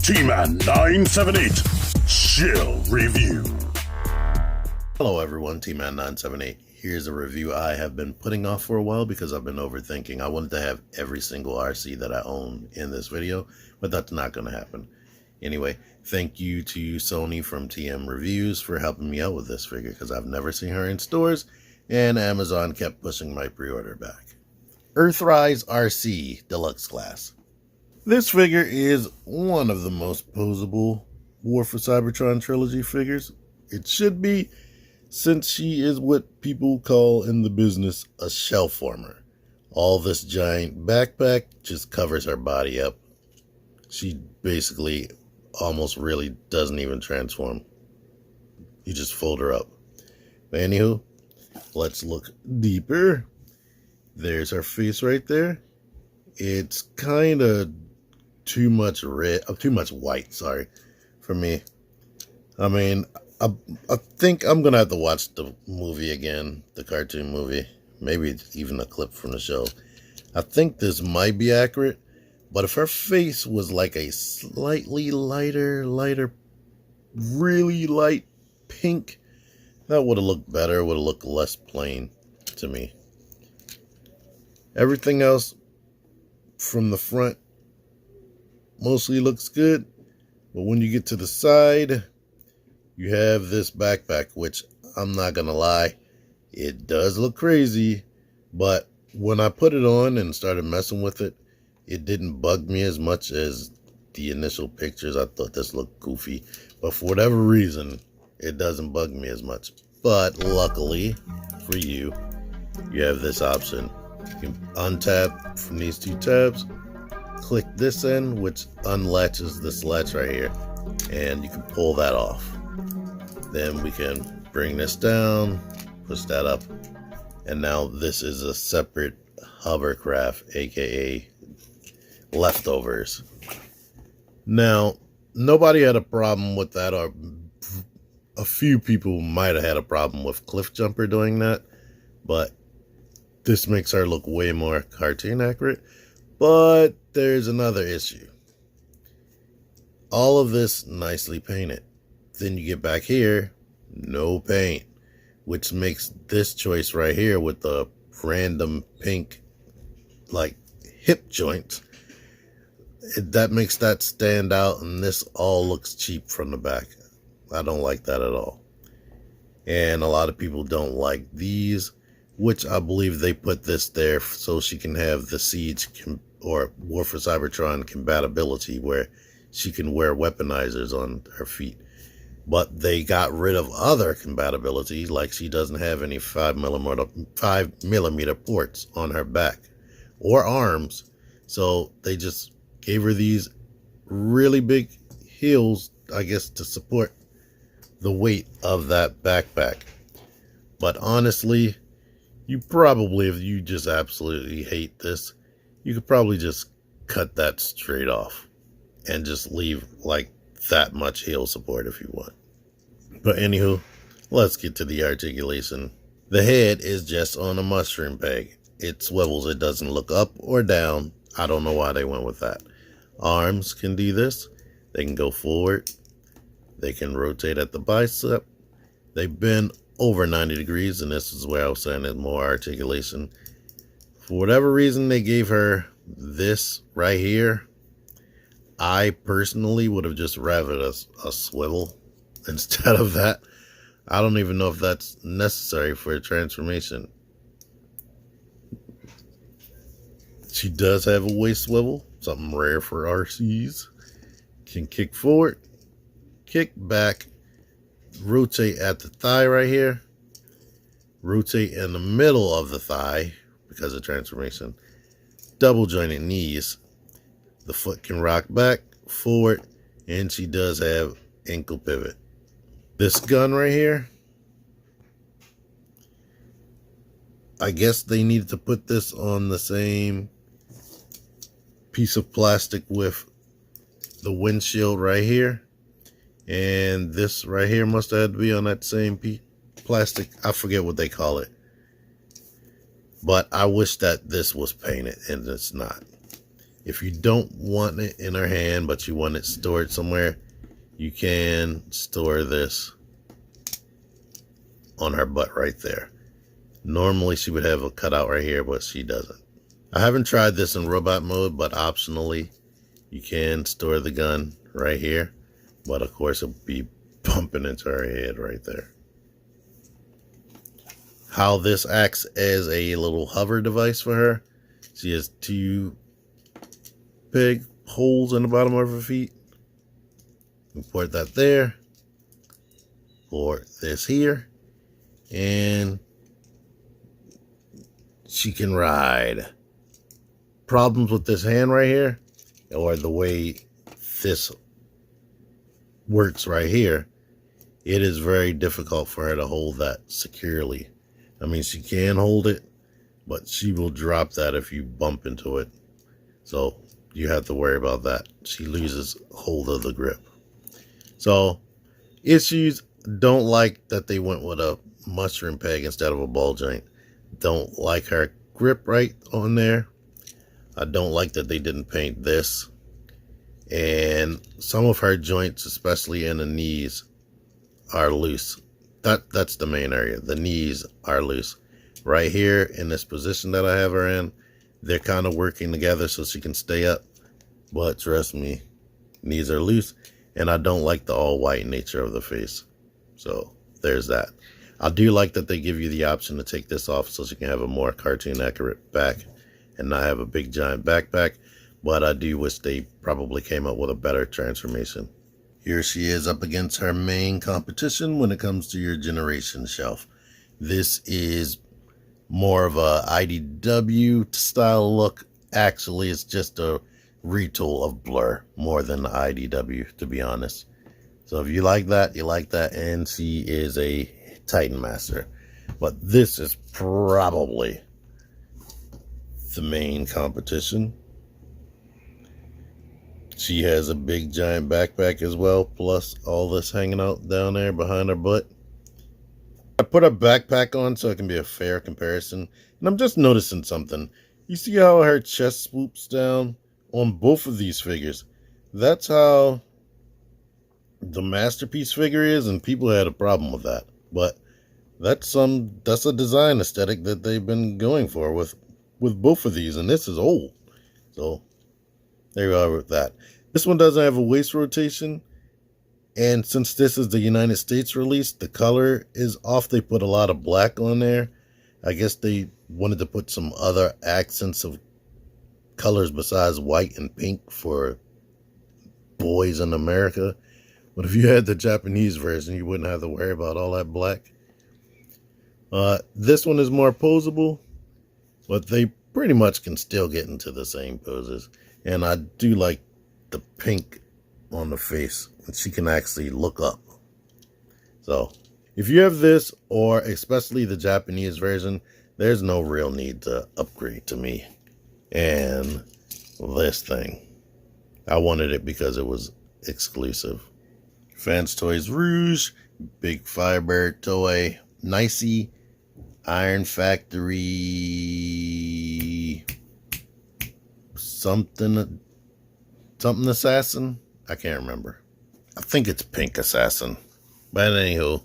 T-Man 978 Chill Review. Hello everyone, T-Man 978. Here's a review I have been putting off for a while because I've been overthinking. I wanted to have every single RC that I own in this video, but that's not going to happen. Anyway, thank you to Sony from TM Reviews for helping me out with this figure because I've never seen her in stores, and Amazon kept pushing my pre-order back. Earthrise Arcee Deluxe Class. This figure is one of the most posable War for Cybertron Trilogy figures. It should be, since she is what people call in the business a shell former. All this giant backpack just covers her body up. She basically almost really doesn't even transform. You just fold her up. But anywho, let's look deeper. There's her face right there. It's kind of too much white, sorry, for me. I mean, I think I'm gonna have to watch the movie again, the cartoon movie, maybe even a clip from the show. I think this might be accurate, but if her face was like a slightly lighter, really light pink, that would have looked better, would have looked less plain to me. Everything else from the front mostly looks good, but when you get to the side, you have this backpack, which I'm not gonna lie, it does look crazy, but when I put it on and started messing with it, it didn't bug me as much as the initial pictures. I thought this looked goofy, but for whatever reason, it doesn't bug me as much. But luckily for you, you have this option. You can untap from these two tabs, click this in, which unlatches this latch right here, and you can pull that off. Then we can bring this down, push that up, and now this is a separate hovercraft, aka leftovers. Now, nobody had a problem with that, or a few people might have had a problem with Cliff Jumper doing that, but this makes her look way more cartoon accurate. But there's another issue. All of this nicely painted. Then you get back here, no paint, which makes this choice right here with the random pink like hip joint, that makes that stand out, and this all looks cheap from the back. I don't like that at all. And a lot of people don't like these, which I believe they put this there so she can have the Siege or War for Cybertron compatibility, where she can wear weaponizers on her feet. But they got rid of other compatibility, like she doesn't have any 5mm ports on her back or arms. So they just gave her these really big heels, I guess, to support the weight of that backpack. But honestly, you probably, if you just absolutely hate this, you could probably just cut that straight off and just leave like that much heel support if you want. But anywho, let's get to the articulation. The head is just on a mushroom peg. It swivels, it doesn't look up or down. I don't know why they went with that. Arms can do this. They can go forward. They can rotate at the bicep. They bend over 90 degrees, and this is where I was saying there's more articulation. For whatever reason, they gave her this right here. I personally would have just rather a swivel instead of that. I don't even know if that's necessary for a transformation. She does have a waist swivel, something rare for RCs. Can kick forward, kick back, rotate at the thigh right here, rotate in the middle of the thigh because of transformation, double jointed knees. The foot can rock back, forward, and she does have ankle pivot. This gun right here, I guess they needed to put this on the same piece of plastic with the windshield right here, and this right here must have had to be on that same plastic. I forget what they call it, but I wish that this was painted, and it's not. If you don't want it in her hand, but you want it stored somewhere, you can store this on her butt right there. Normally she would have a cutout right here, but she doesn't. I haven't tried this in robot mode, but optionally you can store the gun right here. But of course it'll be bumping into her head right there. How this acts as a little hover device for her. She has 2 big holes in the bottom of her feet. Port that there. Port this here. And she can ride. Problems with this hand right here, or the way this works right here, it is very difficult for her to hold that securely. I mean, she can hold it, but she will drop that if you bump into it. So you have to worry about that. She loses hold of the grip. So issues, don't like that they went with a mushroom peg instead of a ball joint. Don't like her grip right on there. I don't like that they didn't paint this. And some of her joints, especially in the knees, are loose. That's the main area. The knees are loose. Right here in this position that I have her in, they're kind of working together so she can stay up. But trust me, knees are loose. And I don't like the all white nature of the face. So there's that. I do like that they give you the option to take this off so she can have a more cartoon accurate back and not have a big giant backpack. But I do wish they probably came up with a better transformation. Here she is up against her main competition when it comes to your generation shelf. This is more of a IDW style look. Actually, it's just a retool of Blur more than the IDW, to be honest. So if you like that, you like that. And she is a Titan Master. But this is probably the main competition. She has a big giant backpack as well, plus all this hanging out down there behind her butt. I put a backpack on so it can be a fair comparison. And I'm just noticing something. You see how her chest swoops down on both of these figures? That's how the Masterpiece figure is, and people had a problem with that. But that's a design aesthetic that they've been going for with both of these, and this is old. So there you are with that. This one doesn't have a waist rotation, and since this is the United States release, the color is off. They put a lot of black on there. I guess they wanted to put some other accents of colors besides white and pink for boys in America. But if you had the Japanese version, you wouldn't have to worry about all that black. This one is more posable, but they pretty much can still get into the same poses. And I do like the pink on the face. She can actually look up. So if you have this, or especially the Japanese version, there's no real need to upgrade to me. And this thing, I wanted it because it was exclusive. Fans Toys Rouge, Big Firebird Toei, Nicey, Iron Factory, something Assassin. I can't remember. I think it's Pink Assassin. But anywho,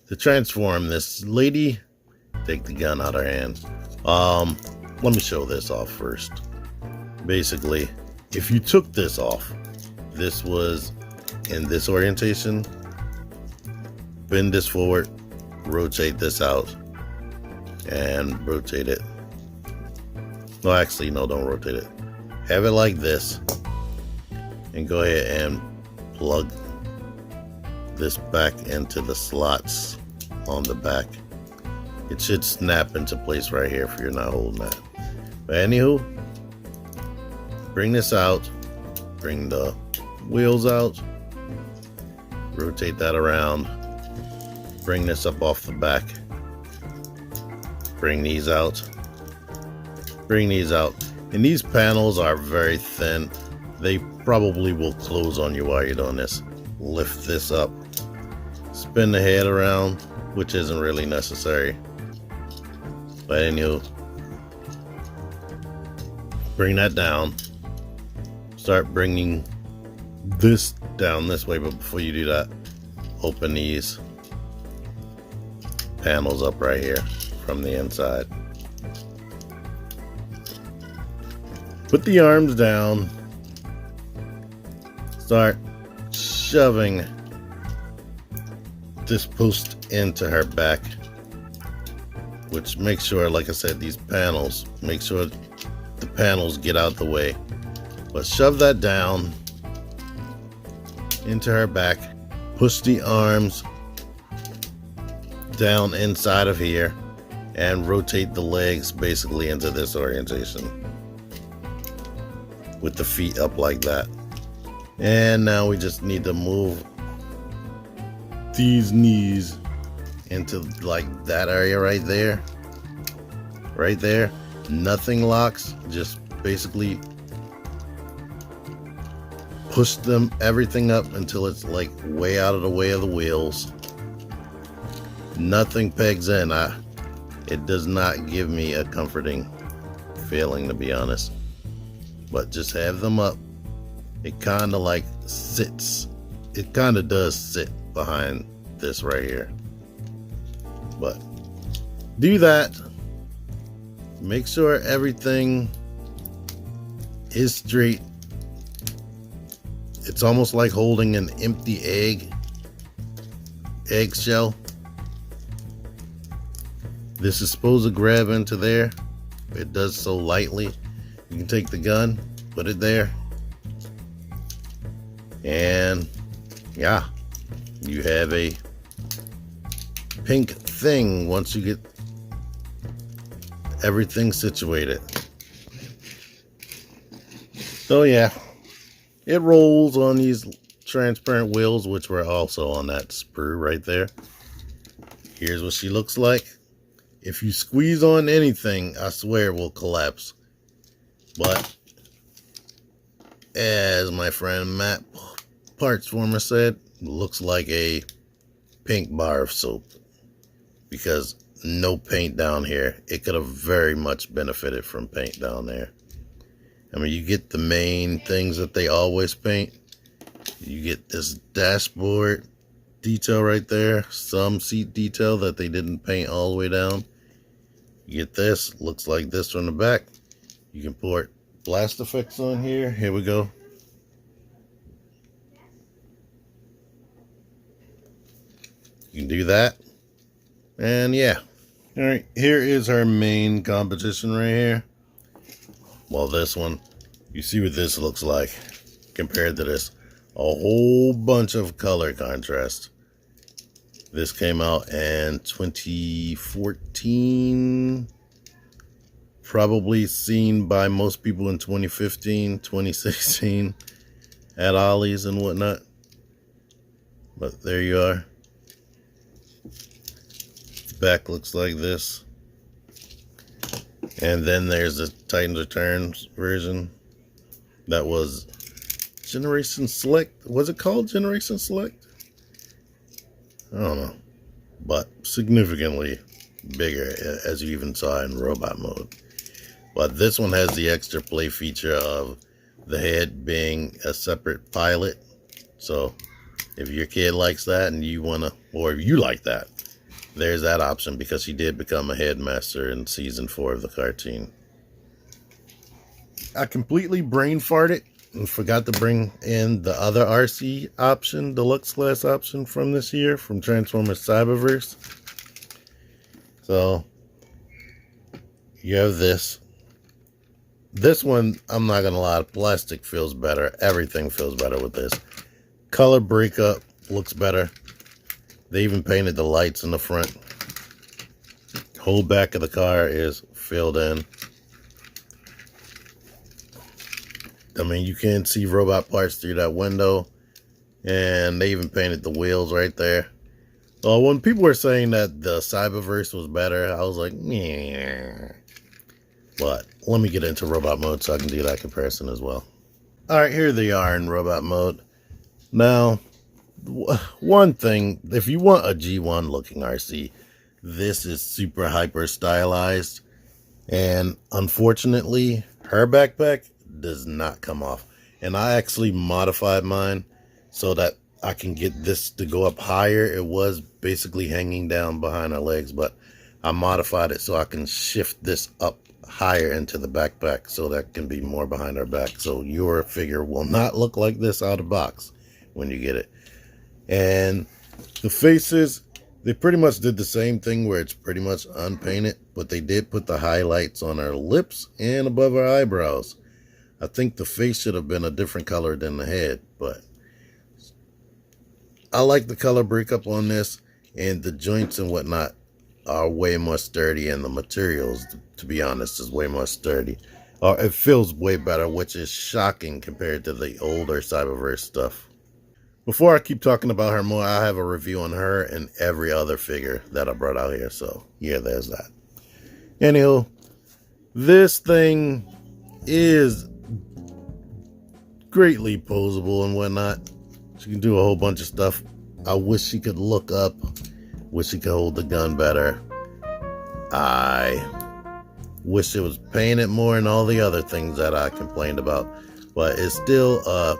to transform this lady, take the gun out of her hand. Let me show this off first. Basically, if you took this off, this was in this orientation, bend this forward, rotate this out, and rotate it. No, actually, no, don't rotate it. Have it like this, and go ahead and plug this back into the slots on the back. It should snap into place right here if you're not holding that. But anywho, bring this out, bring the wheels out, rotate that around, bring this up off the back, bring these out, bring these out. And these panels are very thin. They probably will close on you while you're doing this. Lift this up, spin the head around, which isn't really necessary. But anywho, bring that down, start bringing this down this way. But before you do that, open these panels up right here from the inside. Put the arms down. Start shoving this post into her back, which makes sure, like I said, these panels, make sure the panels get out the way. But shove that down into her back. Push the arms down inside of here and rotate the legs basically into this orientation with the feet up like that. And now we just need to move these knees into like that area right there. Right there. Nothing locks. Just basically push them everything up until it's like way out of the way of the wheels. Nothing pegs in. It does not give me a comforting feeling, to be honest. But just have them up. It kind of like sits. It kind of does sit behind this right here. But do that. Make sure everything is straight. It's almost like holding an empty eggshell. This is supposed to grab into there. It does so lightly. You can take the gun, put it there, and yeah, you have a pink thing once you get everything situated. So yeah, it rolls on these transparent wheels, which were also on that sprue right there. Here's what she looks like. If you squeeze on anything, I swear it will collapse. But as my friend Matt Partsformer said, looks like a pink bar of soap, because no paint down here. It could have very much benefited from paint down there. I mean, you get the main things that they always paint. You get this dashboard detail right there, some seat detail that they didn't paint all the way down. You get this, looks like this from the back. You can put blast effects on here. Here we go. You can do that. And yeah. All right, here is our main composition right here. Well, this one, you see what this looks like compared to this. A whole bunch of color contrast. This came out in 2014. Probably seen by most people in 2015, 2016 at Ollie's and whatnot. But there you are. The back looks like this. And then there's the Titans Returns version. That was Generation Select. Was it called Generation Select? I don't know. But significantly bigger, as you even saw in robot mode. But this one has the extra play feature of the head being a separate pilot. So if your kid likes that and you want to, or if you like that, there's that option, because she did become a headmaster in season 4 of the cartoon. I completely brain farted and forgot to bring in the other Arcee option, deluxe class option from this year, from Transformers Cyberverse. So you have this. This one, I'm not gonna lie, plastic feels better. Everything feels better with this. Color breakup looks better. They even painted the lights in the front. Whole back of the car is filled in. I mean, you can see robot parts through that window. And they even painted the wheels right there. So when people were saying that the Cyberverse was better, I was like, yeah. But let me get into robot mode so I can do that comparison as well. Alright, here they are in robot mode. Now, one thing, if you want a G1 looking Arcee, this is super hyper stylized. And unfortunately, her backpack does not come off. And I actually modified mine so that I can get this to go up higher. It was basically hanging down behind her legs, but I modified it so I can shift this up higher into the backpack so that can be more behind her back. So your figure will not look like this out of box when you get it. And the faces, they pretty much did the same thing where it's pretty much unpainted, but they did put the highlights on her lips and above her eyebrows. I think the face should have been a different color than the head, but I like the color breakup on this, and the joints and whatnot are way more sturdy, and the materials, to be honest, is way more sturdy. It feels way better, which is shocking compared to the older Cyberverse stuff. Before I keep talking about her more, I have a review on her and every other figure that I brought out here, so yeah, there's that. Anywho, this thing is greatly posable and whatnot. She can do a whole bunch of stuff. I wish she could look up. Wish she could hold the gun better. I wish it was painted more and all the other things that I complained about. But it's still a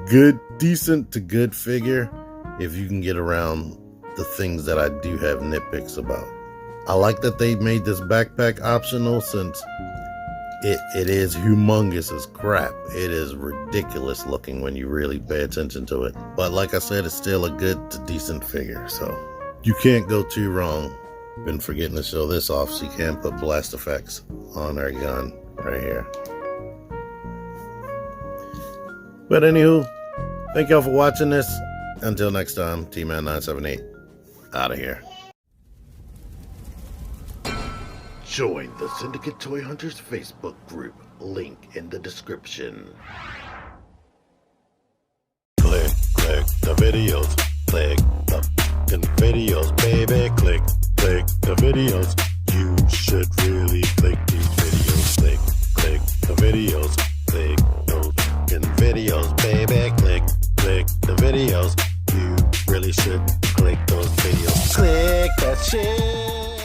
good, decent to good figure if you can get around the things that I do have nitpicks about. I like that they made this backpack optional, since it is humongous as crap. It is ridiculous looking when you really pay attention to it. But like I said, it's still a good to decent figure, so you can't go too wrong. Been forgetting to show this off. She can put blast effects on her gun right here. But anywho, thank y'all for watching this. Until next time, T-Man978 out of here. Join the Syndicate Toy Hunters Facebook group. Link in the description. Click the videos. Click the videos, baby. Click the videos. You should really click these videos. Click the videos. Click those videos, baby. Click the videos. You really should click those videos. Click that shit.